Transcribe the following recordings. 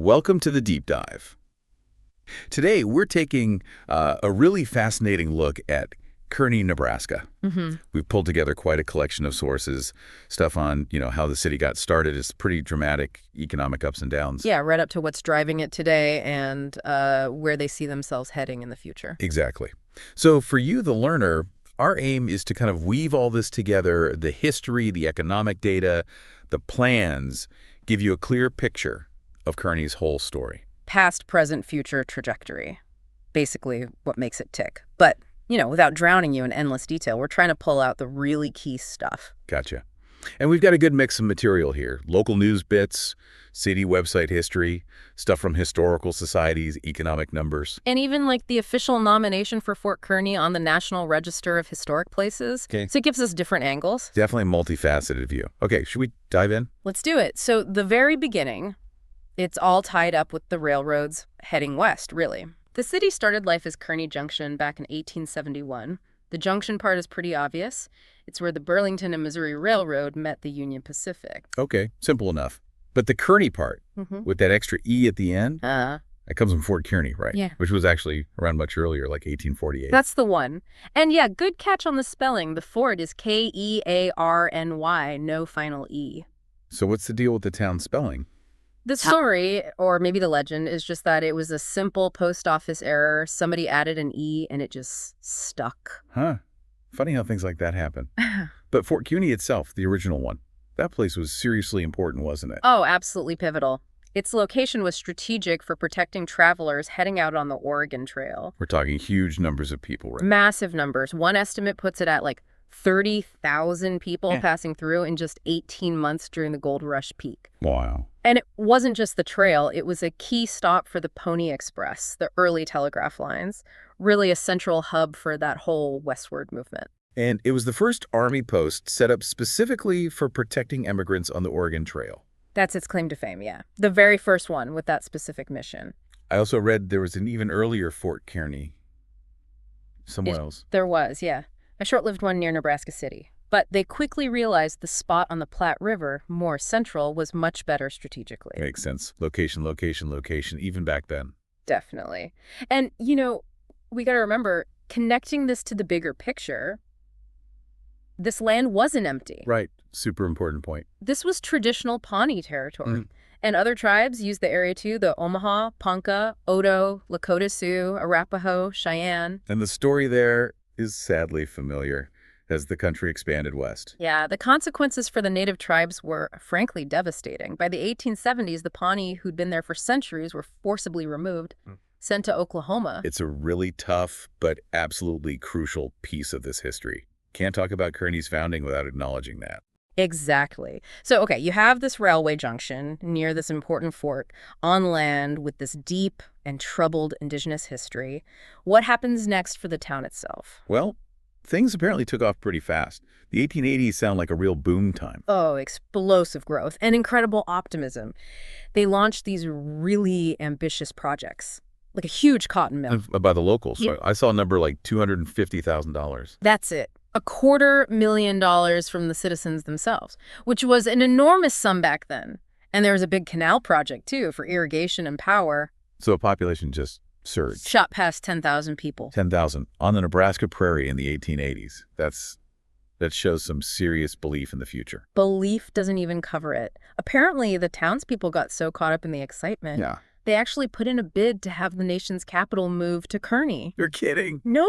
Welcome to the Deep Dive. Today, we're taking a really fascinating look at Kearney, Nebraska. We've pulled together quite a collection of sources, stuff on, how the city got started. It's pretty dramatic economic ups and downs. Yeah, right up to what's driving it today and where they see themselves heading in the future. Exactly. So for you, the learner, our aim is to kind of weave all this together, the history, the economic data, the plans, give you a clear picture of Kearney's whole story. Past, present, future trajectory. Basically what makes it tick. But, without drowning you in endless detail, we're trying to pull out the really key stuff. Gotcha. And we've got a good mix of material here. Local news bits, city website history, stuff from historical societies, economic numbers. And even the official nomination for Fort Kearny on the National Register of Historic Places. Okay. So it gives us different angles. Definitely a multifaceted view. Okay, should we dive in? Let's do it. So the very beginning, it's all tied up with the railroads heading west, really. The city started life as Kearney Junction back in 1871. The junction part is pretty obvious. It's where the Burlington and Missouri Railroad met the Union Pacific. Okay, simple enough. But the Kearney part, with that extra E at the end, that comes from Fort Kearny, right? Yeah. Which was actually around much earlier, like 1848. That's the one. And yeah, good catch on the spelling. The Fort is Kearny, no final E. So what's the deal with the town spelling? The story, or maybe the legend, is just that it was a simple post office error. Somebody added an E and it just stuck. Huh. Funny how things like that happen. But Fort Kearny itself, the original one, that place was seriously important, wasn't it? Oh, absolutely pivotal. Its location was strategic for protecting travelers heading out on the Oregon Trail. We're talking huge numbers of people, right? Massive numbers. One estimate puts it at 30,000 people passing through in just 18 months during the gold rush peak. Wow. And it wasn't just the trail. It was a key stop for the Pony Express, the early telegraph lines, really a central hub for that whole westward movement. And it was the first Army post set up specifically for protecting immigrants on the Oregon Trail. That's its claim to fame, yeah. The very first one with that specific mission. I also read there was an even earlier Fort Kearny somewhere else. There was, yeah. A short-lived one near Nebraska City. But they quickly realized the spot on the Platte River, more central, was much better strategically. Makes sense. Location, location, location, even back then. Definitely. And, we got to remember, connecting this to the bigger picture, this land wasn't empty. Right. Super important point. This was traditional Pawnee territory. And other tribes used the area too, the Omaha, Ponca, Odo, Lakota Sioux, Arapaho, Cheyenne. And the story there is sadly familiar as the country expanded west. Yeah, the consequences for the native tribes were frankly devastating. By the 1870s, the Pawnee, who'd been there for centuries, were forcibly removed, sent to Oklahoma. It's a really tough but absolutely crucial piece of this history. Can't talk about Kearney's founding without acknowledging that. Exactly. So, okay, you have this railway junction near this important fort on land with this deep and troubled indigenous history. What happens next for the town itself? Well, things apparently took off pretty fast. The 1880s sound like a real boom time. Oh, explosive growth and incredible optimism. They launched these really ambitious projects, like a huge cotton mill. By the locals. So I saw a number like $250,000. That's it. $250,000 from the citizens themselves, which was an enormous sum back then. And there was a big canal project, too, for irrigation and power. So a population just surged. Shot past 10,000 people. 10,000 on the Nebraska Prairie in the 1880s. That shows some serious belief in the future. Belief doesn't even cover it. Apparently, the townspeople got so caught up in the excitement. Yeah. They actually put in a bid to have the nation's capital move to Kearny. You're kidding. No.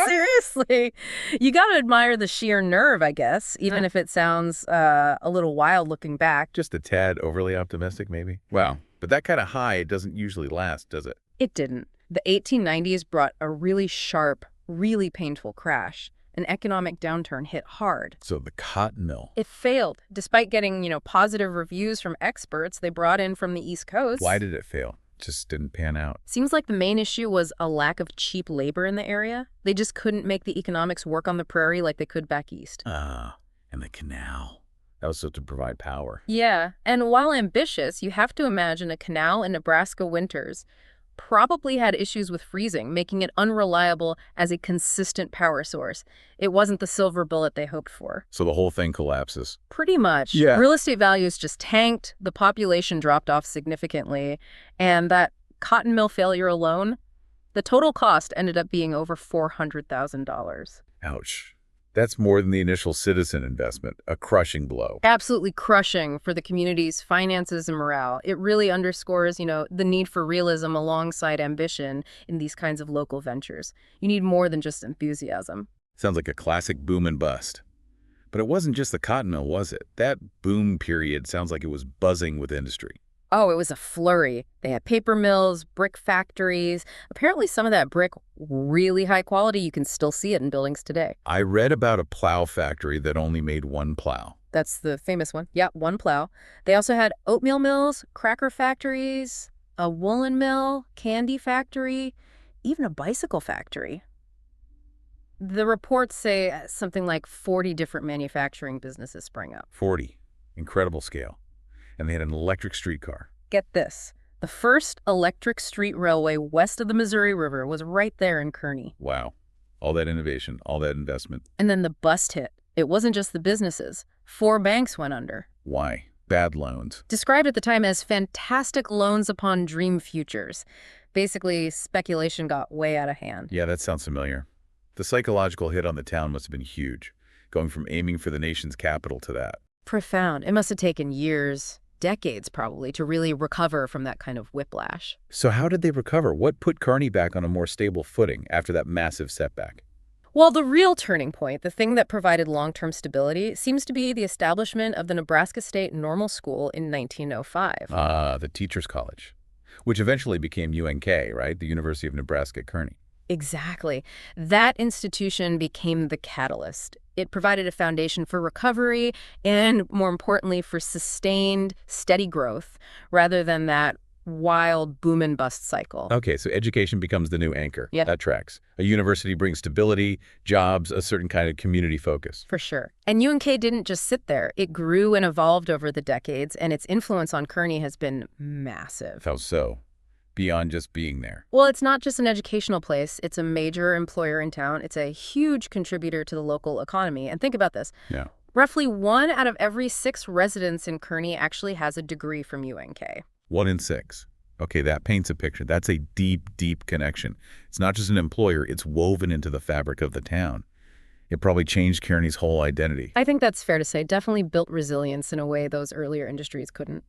Seriously. You got to admire the sheer nerve, I guess, even if it sounds a little wild looking back. Just a tad overly optimistic, maybe? Wow. But that kind of high doesn't usually last, does it? It didn't. The 1890s brought a really sharp, really painful crash. An economic downturn hit hard. So the cotton mill. It failed. Despite getting, positive reviews from experts they brought in from the East Coast. Why did it fail? Just didn't pan out. Seems like the main issue was a lack of cheap labor in the area. They just couldn't make the economics work on the prairie like they could back east. And the canal. That was so to provide power. Yeah, and while ambitious, you have to imagine a canal in Nebraska winters probably had issues with freezing, making it unreliable as a consistent power source. It wasn't the silver bullet they hoped for. So the whole thing collapses. Pretty much. Yeah. Real estate values just tanked, the population dropped off significantly, and that cotton mill failure alone, the total cost ended up being over $400,000. Ouch. That's more than the initial citizen investment, a crushing blow. Absolutely crushing for the community's finances and morale. It really underscores, the need for realism alongside ambition in these kinds of local ventures. You need more than just enthusiasm. Sounds like a classic boom and bust. But it wasn't just the cotton mill, was it? That boom period sounds like it was buzzing with industry. Oh, it was a flurry. They had paper mills, brick factories. Apparently some of that brick, really high quality, you can still see it in buildings today. I read about a plow factory that only made one plow. That's the famous one. Yeah, one plow. They also had oatmeal mills, cracker factories, a woolen mill, candy factory, even a bicycle factory. The reports say something like 40 different manufacturing businesses sprang up. 40. Incredible scale. And they had an electric streetcar. Get this. The first electric street railway west of the Missouri River was right there in Kearney. Wow. All that innovation, all that investment. And then the bust hit. It wasn't just the businesses. 4 banks went under. Why? Bad loans. Described at the time as fantastic loans upon dream futures. Basically, speculation got way out of hand. Yeah, that sounds familiar. The psychological hit on the town must have been huge, going from aiming for the nation's capital to that. Profound. It must have taken years, decades probably, to really recover from that kind of whiplash. So how did they recover? What put Kearney back on a more stable footing after that massive setback? Well, the real turning point, the thing that provided long-term stability, seems to be the establishment of the Nebraska State Normal School in 1905. The Teachers College, which eventually became UNK, right? The University of Nebraska Kearney. Exactly. That institution became the catalyst. It provided a foundation for recovery and, more importantly, for sustained, steady growth, rather than that wild boom and bust cycle. Okay, so education becomes the new anchor. Yeah. That tracks. A university brings stability, jobs, a certain kind of community focus. For sure. And UNK didn't just sit there. It grew and evolved over the decades, and its influence on Kearney has been massive. How so? Beyond just being there. Well, it's not just an educational place. It's a major employer in town. It's a huge contributor to the local economy. And think about this. Yeah. Roughly 1 out of every 6 residents in Kearney actually has a degree from UNK. 1 in 6. Okay, that paints a picture. That's a deep, deep connection. It's not just an employer. It's woven into the fabric of the town. It probably changed Kearney's whole identity. I think that's fair to say. Definitely built resilience in a way those earlier industries couldn't.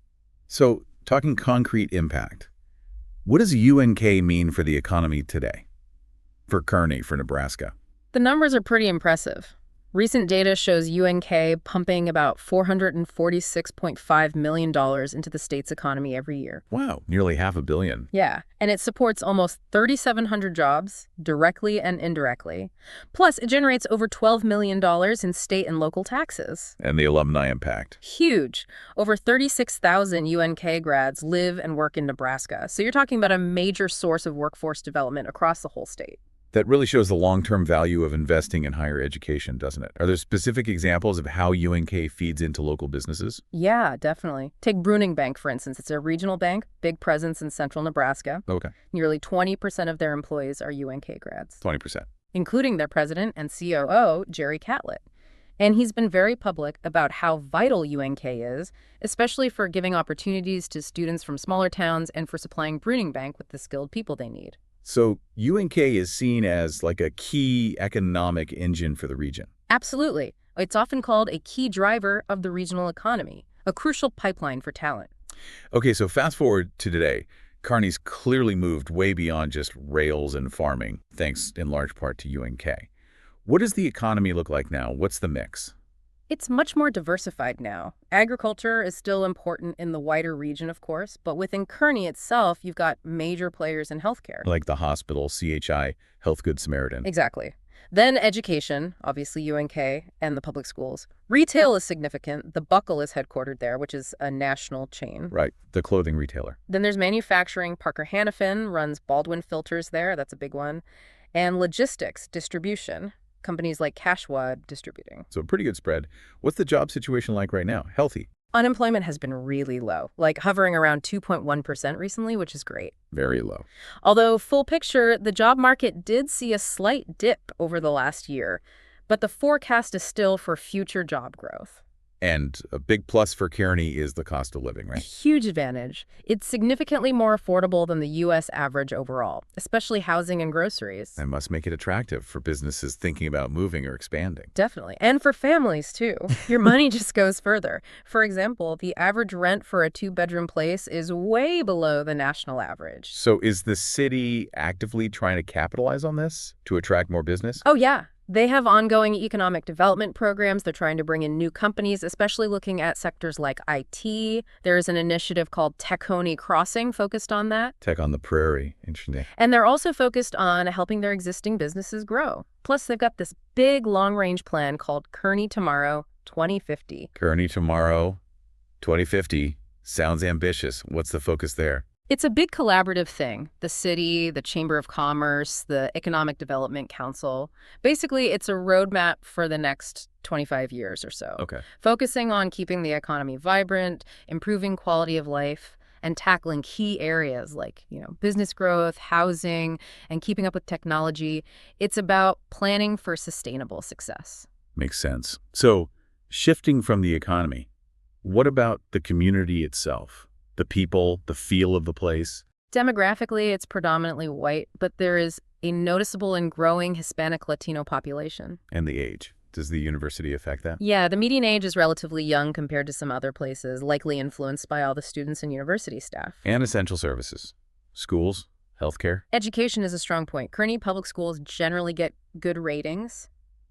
So, talking concrete impact, what does UNK mean for the economy today? For Kearney, for Nebraska? The numbers are pretty impressive. Recent data shows UNK pumping about $446.5 million into the state's economy every year. Wow, nearly $500 million. Yeah, and it supports almost 3,700 jobs, directly and indirectly. Plus, it generates over $12 million in state and local taxes. And the alumni impact. Huge. Over 36,000 UNK grads live and work in Nebraska. So you're talking about a major source of workforce development across the whole state. That really shows the long-term value of investing in higher education, doesn't it? Are there specific examples of how UNK feeds into local businesses? Yeah, definitely. Take Bruning Bank, for instance. It's a regional bank, big presence in central Nebraska. Okay. Nearly 20% of their employees are UNK grads. 20%. Including their president and COO, Jerry Catlett. And he's been very public about how vital UNK is, especially for giving opportunities to students from smaller towns and for supplying Bruning Bank with the skilled people they need. So UNK is seen as like a key economic engine for the region. Absolutely. It's often called a key driver of the regional economy, a crucial pipeline for talent. Okay, so fast forward to today. Kearney's clearly moved way beyond just rails and farming, thanks in large part to UNK. What does the economy look like now? What's the mix? It's much more diversified now. Agriculture is still important in the wider region, of course, but within Kearney itself, you've got major players in healthcare. Like the hospital, CHI, Health Good Samaritan. Exactly. Then education, obviously UNK, and the public schools. Retail is significant. The Buckle is headquartered there, which is a national chain. Right, the clothing retailer. Then there's manufacturing. Parker Hannifin runs Baldwin Filters there. That's a big one. And logistics, distribution. Companies like Cashwad distributing. So a pretty good spread. What's the job situation like right now? Healthy? Unemployment has been really low, like hovering around 2.1% recently, which is great. Very low. Although, full picture, the job market did see a slight dip over the last year, but the forecast is still for future job growth. And a big plus for Kearney is the cost of living, right? Huge advantage. It's significantly more affordable than the U.S. average overall, especially housing and groceries. That must make it attractive for businesses thinking about moving or expanding. Definitely. And for families, too. Your money just goes further. For example, the average rent for a two-bedroom place is way below the national average. So is the city actively trying to capitalize on this to attract more business? Oh, yeah. They have ongoing economic development programs. They're trying to bring in new companies, especially looking at sectors like IT. There's an initiative called Kearney Crossing focused on that. Tech on the Prairie. Interesting. And they're also focused on helping their existing businesses grow. Plus, they've got this big long-range plan called Kearney Tomorrow 2050. Kearney Tomorrow 2050. Sounds ambitious. What's the focus there? It's a big collaborative thing. The city, the Chamber of Commerce, the Economic Development Council. Basically, it's a roadmap for the next 25 years or so. Okay. Focusing on keeping the economy vibrant, improving quality of life, and tackling key areas like, business growth, housing, and keeping up with technology. It's about planning for sustainable success. Makes sense. So, shifting from the economy, what about the community itself? The people, the feel of the place? Demographically, it's predominantly white, but there is a noticeable and growing Hispanic Latino population. And the age. Does the university affect that? Yeah, the median age is relatively young compared to some other places, likely influenced by all the students and university staff. And essential services. Schools, healthcare. Education is a strong point. Kearney public schools generally get good ratings.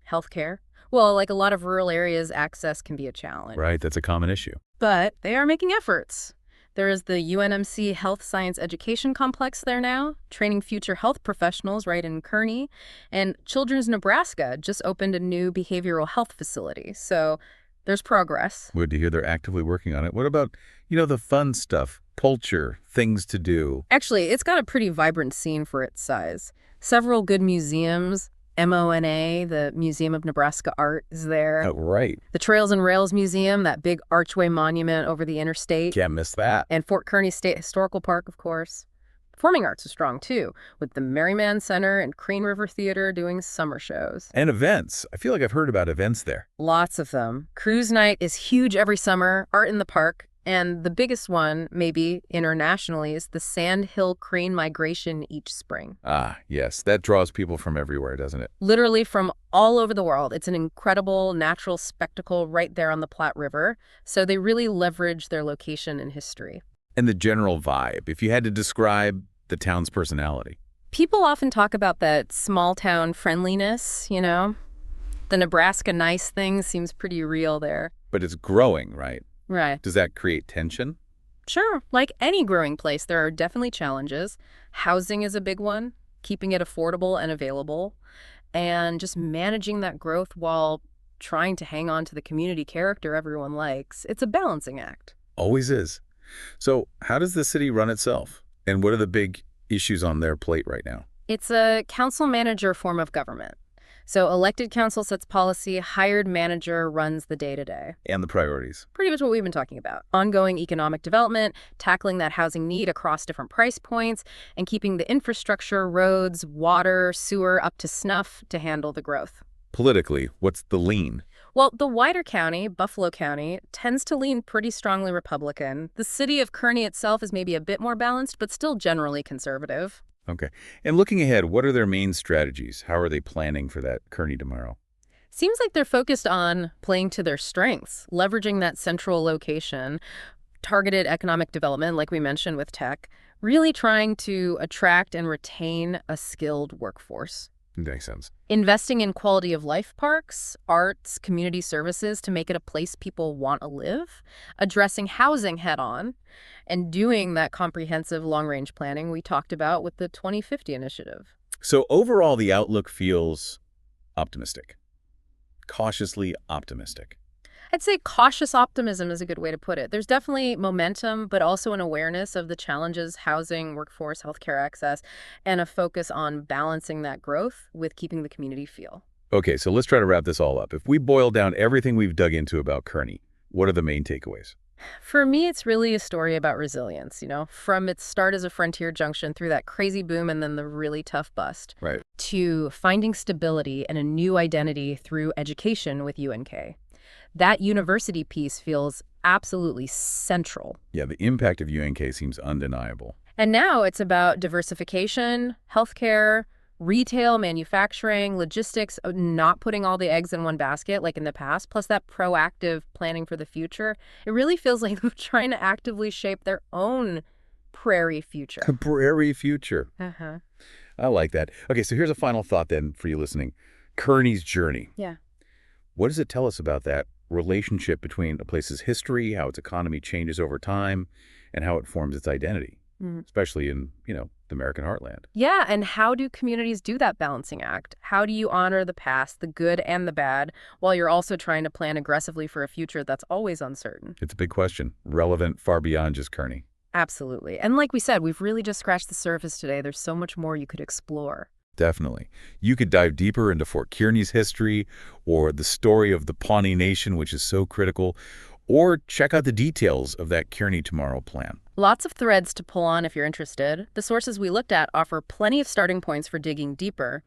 Healthcare. Well, like a lot of rural areas, access can be a challenge. Right, that's a common issue. But they are making efforts. There is the UNMC Health Science Education Complex there now, training future health professionals right in Kearney. And Children's Nebraska just opened a new behavioral health facility. So there's progress. Good to hear they're actively working on it. What about, the fun stuff, culture, things to do? Actually, it's got a pretty vibrant scene for its size. Several good museums. MONA, the Museum of Nebraska Art, is there. Oh, right. The Trails and Rails Museum, that big archway monument over the interstate. Can't miss that. And Fort Kearny State Historical Park, of course. Performing arts is strong, too, with the Merryman Center and Crean River Theater doing summer shows. And events. I feel like I've heard about events there. Lots of them. Cruise night is huge every summer, art in the park. And the biggest one, maybe internationally, is the Sand Hill Crane Migration each spring. Ah, yes. That draws people from everywhere, doesn't it? Literally from all over the world. It's an incredible natural spectacle right there on the Platte River. So they really leverage their location and history. And the general vibe, if you had to describe the town's personality. People often talk about that small town friendliness, The Nebraska nice thing seems pretty real there. But it's growing, right? Right. Does that create tension? Sure. Like any growing place, there are definitely challenges. Housing is a big one, keeping it affordable and available, and just managing that growth while trying to hang on to the community character everyone likes. It's a balancing act. Always is. So how does the city run itself? And what are the big issues on their plate right now? It's a council-manager form of government. So elected council sets policy, hired manager runs the day-to-day. And the priorities. Pretty much what we've been talking about. Ongoing economic development, tackling that housing need across different price points, and keeping the infrastructure, roads, water, sewer up to snuff to handle the growth. Politically, what's the lean? Well, the wider county, Buffalo County, tends to lean pretty strongly Republican. The city of Kearney itself is maybe a bit more balanced, but still generally conservative. Okay. And looking ahead, what are their main strategies? How are they planning for that Kearney tomorrow? Seems like they're focused on playing to their strengths, leveraging that central location, targeted economic development, like we mentioned with tech, really trying to attract and retain a skilled workforce. Makes sense. Investing in quality of life parks, arts, community services to make it a place people want to live, addressing housing head on, and doing that comprehensive long-range planning we talked about with the 2050 initiative. So overall, the outlook feels optimistic, cautiously optimistic. I'd say cautious optimism is a good way to put it. There's definitely momentum, but also an awareness of the challenges, housing, workforce, healthcare access, and a focus on balancing that growth with keeping the community feel. Okay, so let's try to wrap this all up. If we boil down everything we've dug into about Kearney, what are the main takeaways? For me, it's really a story about resilience, from its start as a frontier junction through that crazy boom and then the really tough bust, Right. to finding stability and a new identity through education with UNK. That university piece feels absolutely central. Yeah, the impact of UNK seems undeniable. And now it's about diversification, healthcare, retail, manufacturing, logistics, not putting all the eggs in one basket like in the past, plus that proactive planning for the future. It really feels like they're trying to actively shape their own prairie future. Prairie future. Uh-huh. I like that. Okay, so here's a final thought then for you listening. Kearney's journey. Yeah. What does it tell us about that relationship between a place's history, how its economy changes over time, and how it forms its identity, especially in, the American heartland? Yeah, and how do communities do that balancing act? How do you honor the past, the good and the bad, while you're also trying to plan aggressively for a future that's always uncertain? It's a big question, relevant far beyond just Kearney. Absolutely. And like we said, we've really just scratched the surface today. There's so much more you could explore. Definitely. You could dive deeper into Fort Kearny's history or the story of the Pawnee Nation, which is so critical, or check out the details of that Kearney Tomorrow plan. Lots of threads to pull on if you're interested. The sources we looked at offer plenty of starting points for digging deeper.